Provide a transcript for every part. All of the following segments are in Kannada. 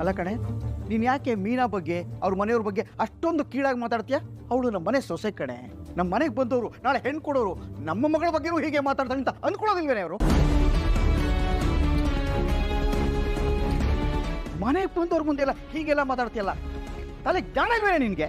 ಅಲ್ಲ ಕಣೆ, ನೀನು ಯಾಕೆ ಮೀನಾ ಬಗ್ಗೆ ಅವ್ರ ಮನೆಯವ್ರ ಬಗ್ಗೆ ಅಷ್ಟೊಂದು ಕೀಳಾಗಿ ಮಾತಾಡ್ತೀಯ? ಅವಳು ನಮ್ಮ ಮನೆ ಸೊಸೆ ಕಣೆ, ನಮ್ಮ ಮನೆಗೆ ಬಂದವರು, ನಾಳೆ ಹೆಣ್ಣು ಕೊಡೋರು, ನಮ್ಮ ಮಗಳ ಬಗ್ಗೆನೂ ಹೀಗೆ ಮಾತಾಡ್ತಾರೆ ಅಂತ ಅಂದ್ಕೊಳ್ಳೋದಿಲ್ವೇನೆ ಅವರು? ಮನೆಗೆ ಬಂದವ್ರ ಮುಂದೆಲ್ಲ ಹೀಗೆಲ್ಲ ಮಾತಾಡ್ತೀಯಲ್ಲ, ತಲೆ ಜ್ಞಾನ ಇಲ್ವೇನೆ ನಿನಗೆ?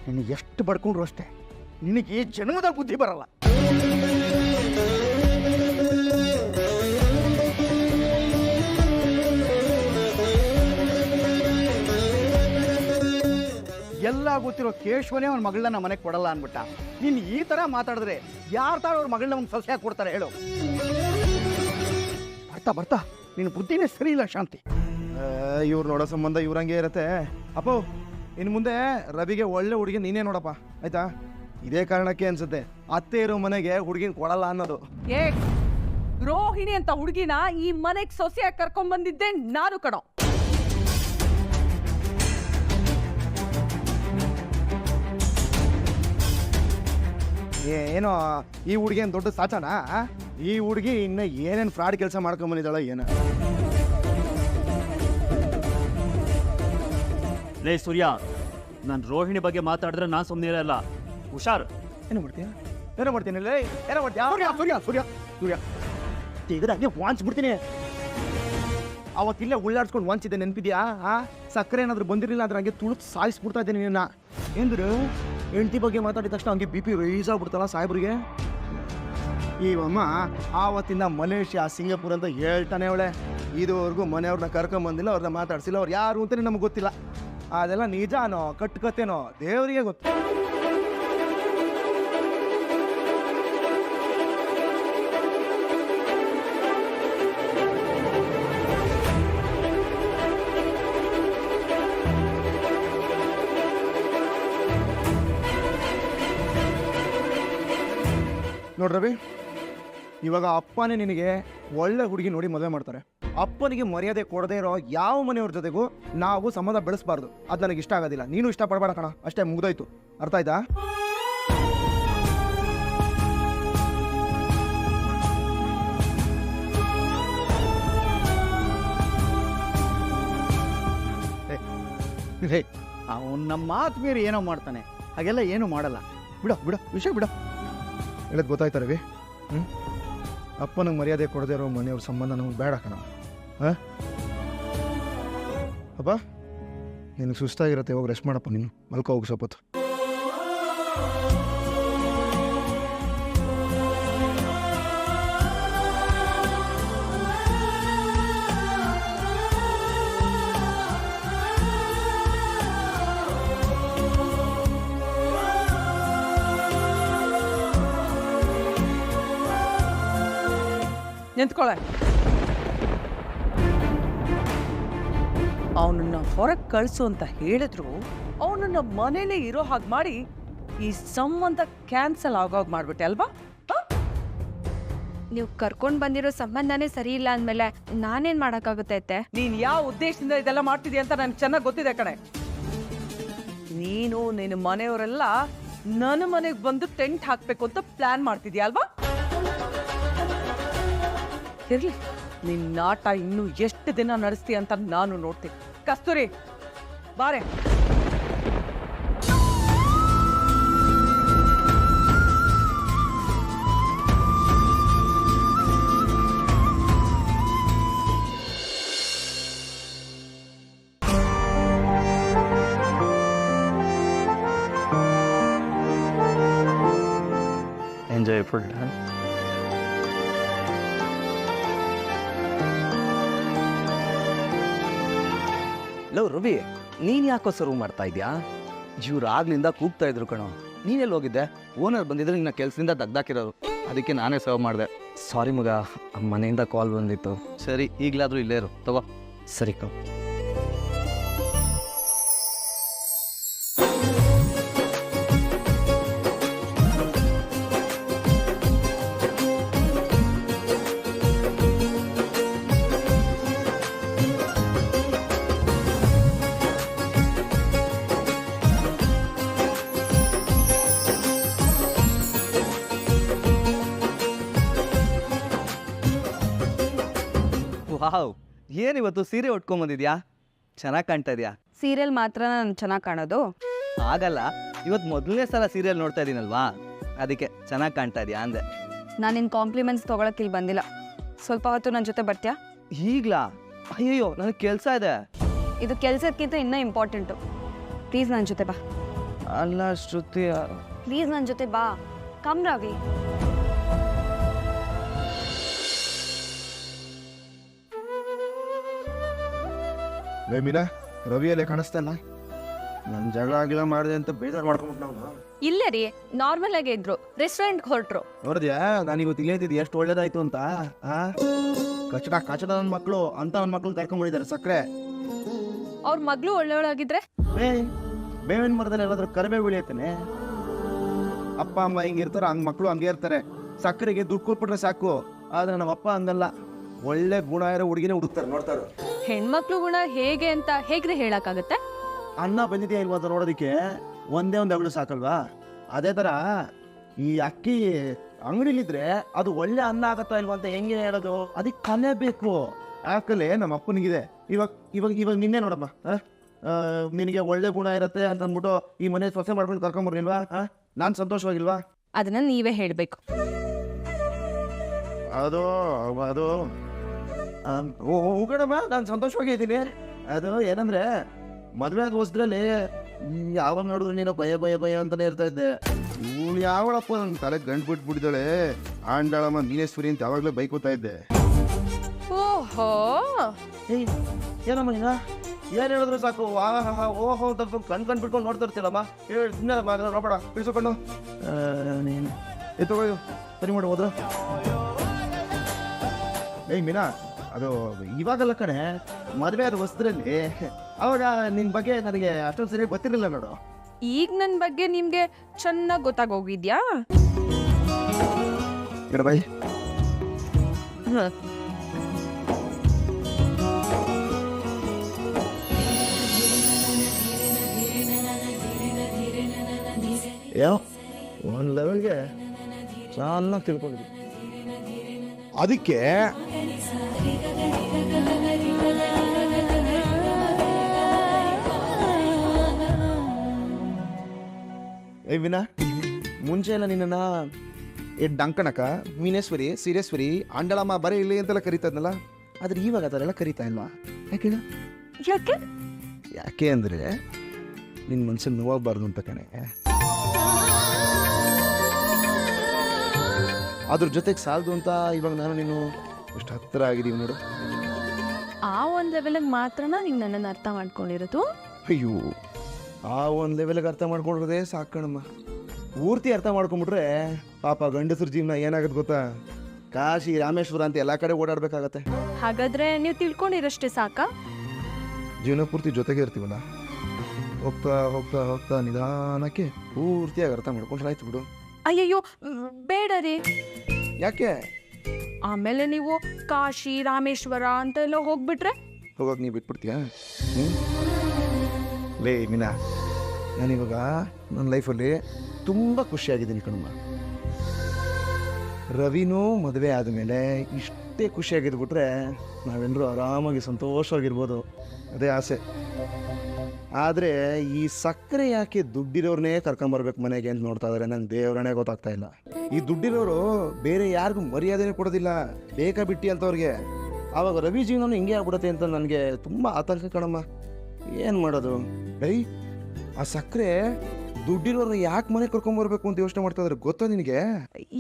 ನಿನಗೆ ಎಷ್ಟು ಬಡ್ಕೊಂಡ್ರು ಅಷ್ಟೇ, ನಿನಗೆ ಈ ಜನ್ಮದ ಬುದ್ಧಿ ಬರಲ್ಲ. ಎಲ್ಲ ಗೊತ್ತಿರೋ ಕೇಶವನೇ ಅವನ ಮಗಳನ್ನ ನಮ್ಮ ಮನೆಗೆ ಕೊಡಲ್ಲ ಅಂದ್ಬಿಟ್ಟ. ನೀನು ಈ ಥರ ಮಾತಾಡಿದ್ರೆ ಯಾರು ತಾಳು ಅವ್ರ ಮಗಳನ್ನ ಒಂದು ಸೊಸೆಯಾಗಿ ಕೊಡ್ತಾರೆ ಹೇಳು? ಬರ್ತಾ ಬರ್ತಾ ನಿನ್ನ ಬುದ್ಧಿನೇ ಸರಿ ಇಲ್ಲ ಶಾಂತಿ. ಇವ್ರು ನೋಡೋ ಸಂಬಂಧ ಇವ್ರಂಗೆ ಇರತ್ತೆ. ಅಪ್ಪೋ, ಇನ್ನು ಮುಂದೆ ರವಿಗೆ ಒಳ್ಳೆ ಹುಡುಗಿ ನೀನೇ ನೋಡಪ್ಪ, ಆಯ್ತಾ? ಇದೇ ಕಾರಣಕ್ಕೆ ಅನ್ಸುತ್ತೆ ಅತ್ತೆ ಇರೋ ಮನೆಗೆ ಹುಡುಗಿನ ಕೊಡಲ್ಲ ಅನ್ನೋದು. ರೋಹಿಣಿ ಅಂತ ಹುಡುಗಿನ ಈ ಮನೆಗೆ ಸೊಸೆಯಾಗಿ ಕರ್ಕೊಂಡ್ ಬಂದಿದ್ದೆ ನಾನು ಕಣೋ. ಏನೋ ಈ ಹುಡುಗಿ ಏನು ದೊಡ್ಡ ಸಾಚನ? ಈ ಹುಡುಗಿ ಇನ್ನು ಏನೇನು ಫ್ರಾಡ್ ಕೆಲಸ ಮಾಡ್ಕೊಂಬಂದಿದ್ದಾಳ ಏನು? ಲೇ ಸೂರ್ಯ, ನಾನು ರೋಹಿಣಿ ಬಗ್ಗೆ ಮಾತಾಡಿದ್ರೆ ನಾನು ಸುಮ್ಮನೆ ಇರಲ್ಲ. ಹುಷಾರ್. ಏನು ಮಾಡ್ತೀಯ? ಏನೋ ಮಾಡ್ತೀನಿ ಲೇ, ಏನೋ ಮಾಡ್ತೀಯ? ಸೂರ್ಯ ಸೂರ್ಯ ಸೂರ್ಯ ಸೂರ್ಯ ತೆಗೆದ್ರೆ ಹಂಗೆ ವಾಂಚ್ಬಿಡ್ತೀನಿ. ಅವತ್ತಿಲ್ಲೇ ಉಳ್ಳಾಡ್ಸ್ಕೊಂಡು ವಾಂಚಿದ್ದೆ, ನೆನಪಿದ್ಯಾ? ಸಕ್ಕರೆ ಏನಾದರೂ ಬಂದಿರಲಿಲ್ಲ ಅಂದ್ರೆ ಹಂಗೆ ತುಳಿದು ಸಾಯಿಸ್ಬಿಡ್ತಾ ಇದ್ದೀನಿ ನಿನ್ನ. ಏನ್ರು ಹೆಂಡತಿ ಬಗ್ಗೆ ಮಾತಾಡಿದ ತಕ್ಷಣ ಹಂಗೆ ಬಿ ಪಿ ರೈಸ್ ಆಗ್ಬಿಡ್ತಲ್ಲ ಸಾಹೇಬ್ರಿಗೆ. ಇವಮ್ಮ ಆವತ್ತಿಂದ ಮಲೇಷ್ಯಾ ಸಿಂಗಾಪುರ್ ಅಂತ ಹೇಳ್ತಾನೆ ಅವಳೆ. ಇದುವರೆಗೂ ಮನೆಯವ್ರನ್ನ ಕರ್ಕೊಂಬಂದಿಲ್ಲ, ಅವ್ರನ್ನ ಮಾತಾಡ್ಸಿಲ್ಲ. ಅವ್ರು ಯಾರು ಅಂತಲೇ ನಮ್ಗೆ ಗೊತ್ತಿಲ್ಲ. ಅದೆಲ್ಲ ನಿಜಾನೋ ಕಟ್ಟುಕತೆನೋ ದೇವರಿಗೆ ಗೊತ್ತು. ನೋಡ್ರವಿ, ಇವಾಗ ಅಪ್ಪನೇ ನಿನಗೆ ಒಳ್ಳೆ ಹುಡುಗಿ ನೋಡಿ ಮದುವೆ ಮಾಡ್ತಾರೆ. ಅಪ್ಪನಿಗೆ ಮರ್ಯಾದೆ ಕೊಡದೇ ಇರೋ ಯಾವ ಮನೆಯವ್ರ ಜೊತೆಗೂ ನಾವು ಸಂಬಂಧ ಬೆಳೆಸಬಾರ್ದು. ಅದು ನನಗೆ ಇಷ್ಟ ಆಗೋದಿಲ್ಲ. ನೀನು ಇಷ್ಟಪಡಬೇಡ ಕಣ, ಅಷ್ಟೇ, ಮುಗ್ದೋಯ್ತು. ಅರ್ಥ ಆಯ್ತಾ? ಅವನು ನಮ್ಮ ಮಾತು ಮೀರಿ ಏನೋ ಮಾಡ್ತಾನೆ, ಹಾಗೆಲ್ಲ ಏನೂ ಮಾಡಲ್ಲ. ಬಿಡೋ ಬಿಡೋ ವಿಷಯ ಬಿಡೋ. ಹೇಳೋದು ಗೊತ್ತಾಯ್ತಾ ರವಿ? ಅಪ್ಪನಿಗೆ ಮರ್ಯಾದೆ ಕೊಡದೇ ಇರೋ ಮನೆಯವ್ರ ಸಂಬಂಧ ನಮಗೆ ಬೇಡ ಕಣ. ಅಪ್ಪ, ನಿನಗೆ ಸುಸ್ತಾಗಿರುತ್ತೆ, ಹೋಗಿ ರೆಸ್ಟ್ ಮಾಡಪ್ಪ. ನೀನು ಮಲ್ಕೋ, ಹೋಗಿ ಸ್ವಲ್ಪತ್ತು. ನಿಂತ್ಕೊಳ್ಳೆ. ಅವನನ್ನ ಹೊರಗೆ ಕಳಿಸು ಅಂತ ಹೇಳಿದ್ರು ಅವನನ್ನ ಮನೇಲೆ ಇರೋ ಹಾಗೆ ಮಾಡಿ ಈ ಸಂಬಂಧ ಕ್ಯಾನ್ಸಲ್ ಆಗೋಗ್ ಮಾಡ್ಬಿಟ್ಟೆ ಅಲ್ವಾ? ನೀವು ಕರ್ಕೊಂಡ್ ಬಂದಿರೋ ಸಂಬಂಧನೇ ಸರಿ ಇಲ್ಲ ಅಂದ್ಮೇಲೆ ನಾನೇನ್ ಮಾಡಕ್ಕಾಗುತ್ತೆ? ನೀನ್ ಯಾವ ಉದ್ದೇಶದಿಂದ ಇದೆಲ್ಲ ಮಾಡ್ತಿದ್ಯಾ ಅಂತ ನನ್ಗೆ ಚೆನ್ನಾಗಿ ಗೊತ್ತಿದೆ ಕಣೆ. ನೀನು ನಿನ್ನ ಮನೆಯವರೆಲ್ಲ ನನ್ನ ಮನೆಗೆ ಬಂದು ಟೆಂಟ್ ಹಾಕ್ಬೇಕು ಅಂತ ಪ್ಲಾನ್ ಮಾಡ್ತಿದ್ಯಾ ಅಲ್ವಾ? ಇರ್ಲಿ, ನಿನ್ನ ನಾಟ ಇನ್ನು ಎಷ್ಟು ದಿನ ನಡೆಸ್ತೀಯ ಅಂತ ನಾನು ನೋಡ್ತೀನಿ. ಕಸ್ತೂರಿ, ಬಾರೆ. Enjoy for that. Love Ravi, ನೀನು ಯಾಕೋ ಸರ್ವ್ ಮಾಡ್ತಾ ಇದೆಯಾ? ಇವ್ರು ಆಗ್ಲಿಂದ ಕೂಗ್ತಾ ಇದ್ರು ಕಣೋ. ನೀನೆಲ್ಲಿ ಹೋಗಿದ್ದೆ? ಓನರ್ ಬಂದಿದ್ರೆ ನಿನ್ನ ಕೆಲಸದಿಂದ ದಗ್ದಾಕಿರೋರು, ಅದಕ್ಕೆ ನಾನೇ ಸರ್ವ್ ಮಾಡಿದೆ. ಸಾರಿ ಮಗ, ಮನೆಯಿಂದ ಕಾಲ್ ಬಂದಿತ್ತು. ಸರಿ, ಈಗಲಾದರೂ ಇಲ್ಲೇ ಇರು, ತಗೋ. ಸರಿ ಕೋ. ವಾವ್, ಏನಿವತ್ತು ಸೀರೆ ಉಟ್ಕೊಂಬಂದಿದ್ಯಾ? ಚೆನ್ನಾಗಿ ಕಾಣ್ತಾ ಇದೆಯಾ? ಸೀರಿಯಲ್ ಮಾತ್ರ ನಾನು ಚೆನ್ನಾಗಿ ಕಾಣೋದು? ಆಗಲ್ಲ, ಇವತ್ತು ಮೊದಲನೇ ಸಲ ಸೀರಿಯಲ್ ನೋಡ್ತಾ ಇದ್ದೀನಲ್ವಾ, ಅದಕ್ಕೆ ಚೆನ್ನಾಗಿ ಕಾಣ್ತಾ ಇದೆಯಾ ಅಂದೆ. ನಾನು ನಿನ್ನ ಕಾಂಪ್ಲಿಮೆಂಟ್ಸ್ ತೊಗೊಳಕ್ಕೆ ಇಲ್ಲಿ ಬಂದಿಲ್ಲ. ಸ್ವಲ್ಪ ಹೊತ್ತು ನನ್ನ ಜೊತೆ ಬರ್ತೀಯಾ? ಈಗಲಾ? ಅಯ್ಯಯ್ಯೋ, ನನಗೆ ಕೆಲಸ ಇದೆ. ಇದು ಕೆಲಸಕ್ಕಿಂತ ಇನ್ನೂ ಇಂಪಾರ್ಟೆಂಟು. ಪ್ಲೀಸ್ ನನ್ನ ಜೊತೆ ಬಾ. ಅಲ್ಲ ಶ್ರುತಿ, ಪ್ಲೀಸ್ ನನ್ನ ಜೊತೆ ಬಾ. ಕಮ್ ರವಿ. ಮೀನಾ, ರವಿಯಲ್ಲೇ ಕಾಣಿಸ್ತಾ ಇಲ್ಲ. ನನ್ನ ಜಗಳ ಆಗಿಲ್ಲ ಮಾಡಿದೆ ಅಂತ ಬೇಜಾರು ಮಾಡ್ಕೊಂಬಿಟ್ಟು ನಾವು. ಇಲ್ಲೇ ರೀ, ನಾರ್ಮಲ್ ಆಗೇ ಇದ್ರು, ರೆಸ್ಟೋರೆಂಟ್ಗೆ ಹೊರಟ್ರು. ನೋಡಿದ್ಯಾ ನಾನು ಇವತ್ತು ಇಲ್ಲೇ ಇದ್ದಿದ್ದು ಎಷ್ಟು ಒಳ್ಳೇದಾಯ್ತು ಅಂತ. ಕಚಡ ನನ್ನ ಮಕ್ಕಳು ಅಂತ ನನ್ನ ಮಕ್ಕಳು ಕರ್ಕೊಂಡ್ಬಿಟ್ಟಿದ್ದಾರೆ. ಸಕ್ಕರೆ ಅವ್ರ ಮಗಳು ಒಳ್ಳೆಯವಳಾಗಿದ್ರೆ ಬೇವಿನ ಮರದಲ್ಲಿ ಎಲ್ಲಾದ್ರೂ ಕರಿಬೇವು ಬೆಳೆಯುತ್ತಾನೆ. ಅಪ್ಪ ಅಮ್ಮ ಹಿಂಗಿರ್ತಾರೆ, ಹಂಗೆ ಮಕ್ಕಳು ಹಂಗೆ ಇರ್ತಾರೆ. ಸಕ್ಕರೆಗೆ ದುಡ್ಡು ಕೊಟ್ಬಿಟ್ರೆ ಸಾಕು. ಆದ್ರೆ ನಮ್ಮ ಅಪ್ಪ ಹಂಗಲ್ಲ, ಒಳ್ಳೆ ಗುಣ ಇರೋ ಹುಡುಗಿನೇ ಹುಡುಕ್ತಾರೆ. ನೋಡ್ತಾರೆ ಹೆಣ್ಮಕ್ಳು ಗುಣ ಹೇಗೆ ಅಂತ ಹೇಗ್ರೆ ಹೇಳಕ್ಕಾಗತ್ತೆ? ಅನ್ನ ಬಂದಿದೆಯಾ ಇಲ್ವಾ ಅಂತ ನೋಡೋದಕ್ಕೆ ಒಂದೇ ಒಂದು ಅಗಳು ಸಾಕಲ್ವಾ? ಅದೇ ಥರ ಈ ಅಕ್ಕಿ ಅಂಗಡಿಲಿದ್ರೆ ಅದು ಒಳ್ಳೆ ಅನ್ನ ಆಗತ್ತಾ ಇಲ್ವಾ ಅಂತ ಹೆಂಗೆ ಹೇಳೋದು? ಅದಕ್ಕೆ ಕಲೆ ಬೇಕು. ಆ ಕಲೆ ನಮ್ಮ ಅಪ್ಪನಿಗಿದೆ. ಇವಾಗ ಇವಾಗ ಇವಾಗ ನಿನ್ನೆ ನೋಡಮ್ಮ, ನಿನಗೆ ಒಳ್ಳೆ ಗುಣ ಇರುತ್ತೆ ಅಂತ ಅಂದ್ಬಿಟ್ಟು ಈ ಮನೆ ಸೊಸೆ ಮಾಡ್ಕೊಂಡು ಕರ್ಕೊಂಬರ್ಲಿಲ್ವಾ? ನಾನು ಸಂತೋಷವಾಗಿಲ್ವಾ? ಅದನ್ನ ನೀವೇ ಹೇಳ್ಬೇಕು. ಅದು ಅದು ಹೋಗೋಣಮ್ಮ, ನಾನು ಸಂತೋಷವಾಗಿದ್ದೀನಿ. ಅದು ಏನಂದ್ರೆ ಮದುವೆ ಆದ ಹೊಸದ್ರಲ್ಲಿ ಯಾವಾಗ ನೋಡಿದ್ರು ನೀನು ಭಯ ಭಯ ಭಯ ಅಂತಾನೆ ಇರ್ತಾ ಇದ್ದೆ. ಇವಳು ಯಾವಳಪ್ಪ ನನ್ನ ತಲೆ ಗಂಟು ಬಿಟ್ಬಿಟ್ಟಿದ್ದಾಳೆ, ಆಂಡಾಳಮ್ಮ ಮೀನೇಶ್ವರಿ ಅಂತ ಯಾವಾಗಲೇ ಬೈಕೋತಾ ಇದ್ದೆ. ಓಹೋ, ಏಯ್ ಏನಮ್ಮ ನೀನ ಏನು ಹೇಳಿದ್ರು ಸಾಕು ಆಹಾ ಓಹೋ ಅಂತ ಕಣ್ ಬಿಟ್ಕೊಂಡು ನೋಡ್ತಾ ಇರ್ತೀರಮ್ಮ. ಹೇಳಿ ಸುಮ್ಮನೆ ನೋಡಬೇಡ, ಬಿಡಿಸ್ಕೊಂಡು ನೀನು ಎತ್ತೋಯ್ಯು ಸರಿ ಮಾಡಿ ಹೋದ್ರು. ಏಯ್ ಮೀನಾ, ಅದು ಇವಾಗಲ್ಲ ಕಣೆ, ಮದುವೆ ಆದ ಹೊಸದ್ರಲ್ಲಿ. ಅವಾಗ ನಿನ್ನ ಬಗ್ಗೆ ನನಗೆ ಅಷ್ಟೊಂದು ಸರಿಯಾಗಿ ಗೊತ್ತಿರಲಿಲ್ಲ ನೋಡು. ಈಗ ನನ್ನ ಬಗ್ಗೆ ನಿಮ್ಗೆ ಚೆನ್ನಾಗಿ ಗೊತ್ತಾಗೋಗಿದ್ಯಾ? ಬಾಯ್. ಯಾವ ಒಂದು ಲೆವೆಲ್ಗೆ ಚೆನ್ನಾಗಿ ತಿಳ್ಕೊಂಡಿದ್ವಿ. ಅದಕ್ಕೆ ಏ ವಿನಾ, ಮುಂಚೆ ಎಲ್ಲ ನಿನ್ನ ಡಂಕಣಕ, ಮೀನೇಶ್ವರಿ, ಸೀರೇಶ್ವರಿ, ಆಂಡಳಮ್ಮ ಬರೀ ಇಲ್ಲಿ ಅಂತೆಲ್ಲ ಕರೀತಾ ಇದ್ನಲ್ಲ. ಆದ್ರೆ ಇವಾಗ ಅದರೆಲ್ಲ ಕರೀತಾ ಇಲ್ವಾ? ಯಾಕೆ ಯಾಕೆ? ಯಾಕೆ ಅಂದರೆ ನಿನ್ನ ಮನ್ಸಿಗೆ ನೋವಾಗಬಾರ್ದು ಅಂತ ಕಣೆ. ಅದ್ರ ಜೊತೆಗೆ ಸಾಲದು ಅಂತ ಇವಾಗ ನಾನು ನೀನು ಎಷ್ಟು ಹತ್ತಿರ ಆಗಿದ್ದೀವಿ ನೋಡು. ಆ ಒಂದು ಲೆವೆಲ್ಗೆ ಮಾತ್ರನಾ ನೀವು ನನ್ನನ್ನು ಅರ್ಥ ಮಾಡ್ಕೊಂಡಿರೋದು? ಅಯ್ಯೋ, ಆ ಒಂದು ಲೆವೆಲ್ಗೆ ಅರ್ಥ ಮಾಡ್ಕೊಂಡಿರೋದೇ ಸಾಕಣಮ್ಮ. ಪೂರ್ತಿ ಅರ್ಥ ಮಾಡ್ಕೊಂಬಿಟ್ರೆ ಪಾಪ ಗಂಡಸ್ರ ಜೀವನ ಏನಾಗುತ್ತೆ ಗೊತ್ತಾ? ಕಾಶಿ ರಾಮೇಶ್ವರ ಅಂತ ಎಲ್ಲ ಕಡೆ ಓಡಾಡ್ಬೇಕಾಗತ್ತೆ. ಹಾಗಾದ್ರೆ ನೀವು ತಿಳ್ಕೊಂಡಿರಷ್ಟೇ ಸಾಕಾ? ಜೀವನ ಪೂರ್ತಿ ಜೊತೆಗೆ ಇರ್ತೀವಲ್ಲ, ಹೋಗ್ತಾ ಹೋಗ್ತಾ ಹೋಗ್ತಾ ನಿಧಾನಕ್ಕೆ ಪೂರ್ತಿಯಾಗಿ ಅರ್ಥ ಮಾಡ್ಕೊಂಡ್ರೆ ಆಯ್ತು ಬಿಡು. ಅಯ್ಯಯ್ಯೋ ಬೇಡ ರೀ. ಯಾಕೆ? ಆಮೇಲೆ ನೀವು ಕಾಶಿ ರಾಮೇಶ್ವರ ಅಂತೆಲ್ಲ ಹೋಗ್ಬಿಟ್ರೆ ಹೋಗೋಕೆ ನೀವು ಬಿಟ್ಬಿಡ್ತೀಯಾ? ಲೇ ಮೀನಾ, ನಾನಿವಾಗ ನನ್ನ ಲೈಫಲ್ಲಿ ತುಂಬ ಖುಷಿಯಾಗಿದ್ದೀನಿ ಕಣಮ್ಮ. ರವಿನೂ ಮದುವೆ ಆದಮೇಲೆ ಇಷ್ಟೇ ಖುಷಿಯಾಗಿದ್ಬಿಟ್ರೆ ನಾವೆಲ್ಲರೂ ಆರಾಮಾಗಿ ಸಂತೋಷವಾಗಿರ್ಬೋದು, ಅದೇ ಆಸೆ. ಆದರೆ ಈ ಸಕ್ಕರೆ ಯಾಕೆ ದುಡ್ಡಿರೋರನ್ನೇ ಕರ್ಕೊಂಬರ್ಬೇಕು ಮನೆಗೆ ಅಂತ ನೋಡ್ತಾ ಇದ್ದಾರೆ. ನಂಗೆ ದೇವರನ್ನೇ ಗೊತ್ತಾಗ್ತಾ ಇಲ್ಲ. ಈ ದುಡ್ಡಿರೋರು ಬೇರೆ ಯಾರಿಗೂ ಮರ್ಯಾದೆನೇ ಕೊಡೋದಿಲ್ಲ, ಬೇಕಾ ಬಿಟ್ಟು ಅಂತವ್ರಿಗೆ. ಆವಾಗ ರವಿ ಜೀವನ ಹಿಂಗೆ ಆಗ್ಬಿಡುತ್ತೆ ಅಂತ ನನಗೆ ತುಂಬ ಆತಂಕ ಕಣಮ್ಮ. ಏನು ಮಾಡೋದು? ಡೈ ಆ ಸಕ್ಕರೆ ದುಡ್ಡಿರೋರು ಯಾಕೆ ಮನೆ ಕರ್ಕೊಂಬರ್ಬೇಕು ಅಂತ ಯೋಚನೆ ಮಾಡ್ತಾ ಇದ್ದಾರೆ ಗೊತ್ತಾ ನಿನಗೆ?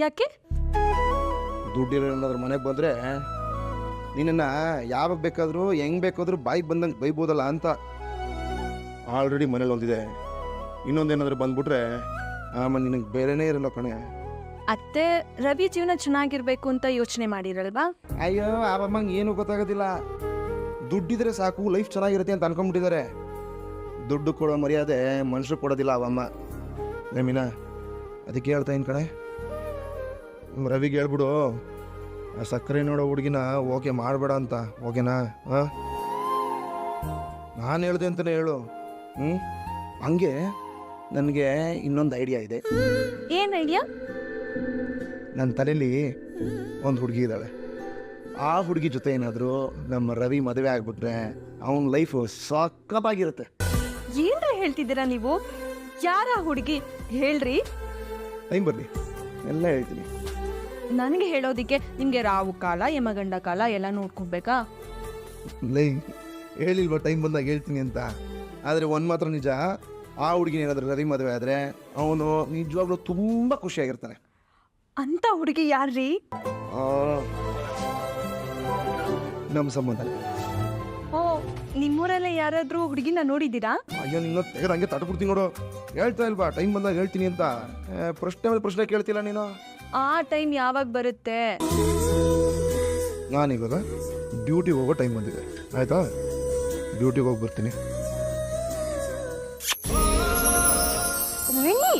ಯಾಕೆ? ದುಡ್ಡಿರೋ ಏನಾದ್ರು ಮನೆಗೆ ಬಂದರೆ ನಿನ್ನನ್ನು ಯಾವಾಗ ಬೇಕಾದರೂ ಹೆಂಗೆ ಬೇಕಾದರೂ ಬಾಯಿಗೆ ಬಂದಂಗೆ ಬೈಬೋದಲ್ಲ ಅಂತ. ಆಲ್ರೆಡಿ ಮನೇಲಿ ಒಂದಿದೆ, ಇನ್ನೊಂದೇನಾದರೂ ಬಂದ್ಬಿಟ್ರೆ ಆಮೇಲೆ ನಿನಗೆ ಬೇರೆನೇ ಇರಲ್ಲ ಕಣೆ. ಅತ್ತೆ ರವಿ ಜೀವನ ಚೆನ್ನಾಗಿರ್ಬೇಕು ಅಂತ ಯೋಚನೆ ಮಾಡಿರಲ್ವಾ? ಅಯ್ಯೋ ಆವಮ್ಮಂಗೆ ಏನೂ ಗೊತ್ತಾಗೋದಿಲ್ಲ. ದುಡ್ಡಿದ್ರೆ ಸಾಕು, ಲೈಫ್ ಚೆನ್ನಾಗಿರುತ್ತೆ ಅಂತ ಅನ್ಕೊಂಡ್ಬಿಟ್ಟಿದ್ದಾರೆ. ದುಡ್ಡು ಕೊಡೋ ಮರ್ಯಾದೆ ಮನುಷ್ಯರು ಕೊಡೋದಿಲ್ಲ ಅವಮ್ಮ. ಮೀನಾ, ಅದಕ್ಕೆ ಹೇಳ್ತಾ ಇನ್ ಕಣೆ, ರವಿಗೆ ಹೇಳ್ಬಿಡು ಆ ಸಕ್ಕರೆ ನೋಡೋ ಹುಡುಗಿನ ಓಕೆ ಮಾಡಬೇಡ ಅಂತ. ಓಕೆನಾ? ಹಾಂ, ನಾನು ಹೇಳ್ದೆ ಅಂತಲೇ ಹೇಳು. ಹಂಗೆ ನನಗೆ ಇನ್ನೊಂದು ಐಡಿಯಾ ಇದೆ. ಏನು ಐಡಿಯಾ? ನನ್ನ ತಲೆಯಲ್ಲಿ ಒಂದು ಹುಡುಗಿ ಇದ್ದಾಳೆ. ಆ ಹುಡುಗಿ ಜೊತೆ ಏನಾದರೂ ನಮ್ಮ ರವಿ ಮದುವೆ ಆಗ್ಬಿಟ್ರೆ ಅವನ ಲೈಫು ಸಖತ್ತಾಗಿರುತ್ತೆ. ಏನ್ರ ಹೇಳ್ತಿದ್ದೀರಾ ನೀವು? ಯಾರ ಹುಡುಗಿ ಹೇಳ್ರಿ? ಟೈಮ್ ಬರಲಿ ಎಲ್ಲ ಹೇಳ್ತೀನಿ. ನನಗೆ ಹೇಳೋದಿಕ್ಕೆ ನಿಮಗೆ ರಾವು ಕಾಲ ಯಮಗಂಡ ಕಾಲ ಎಲ್ಲ ನೋಡ್ಕೊಬೇಕಾ? ಲೈ ಹೇಳಿಲ್ವ ಟೈಮ್ ಬಂದಾಗ ಹೇಳ್ತೀನಿ ಅಂತ. ಆದರೆ ಒಂದು ಮಾತ್ರ ನಿಜ, ಆ ಹುಡುಗಿನ ಏನಾದರೂ ರವಿ ಮದುವೆ ಆದರೆ ಅವನು ನಿಜವಾಗ್ಲೂ ತುಂಬ ಖುಷಿಯಾಗಿರ್ತಾನೆ. ಅಂತ ಹುಡುಗಿ ಯಾರ್ರೀ? ನಮ್ಮ ಸಂಬಂಧ. ಓ, ನಿಮ್ಮೂರಲ್ಲೇ ಯಾರಾದ್ರೂ ಹುಡುಗಿನ ನೋಡಿದ್ದೀರಾ? ಅಯ್ಯೋ ನಿನ್ನ ತೆಗೆದು ಹಂಗೆ ತಟ್ಬಿಡ್ತೀನಿ ನೋಡು. ಹೇಳ್ತಾ ಇಲ್ವಾ ಟೈಮ್ ಬಂದಾಗ ಹೇಳ್ತೀನಿ ಅಂತ. ಪ್ರಶ್ನೆ ಮೇಲೆ ಪ್ರಶ್ನೆ ಕೇಳ್ತಿಲ್ಲ ನೀನು. ಆ ಟೈಮ್ ಯಾವಾಗ ಬರುತ್ತೆ? ನಾನೀವಾಗ ಡ್ಯೂಟಿಗೆ ಹೋಗೋ ಟೈಮ್ ಬಂದಿದೆ, ಆಯಿತಾ? ಡ್ಯೂಟಿಗೆ ಹೋಗಿ ಬರ್ತೀನಿ. ರಣಿ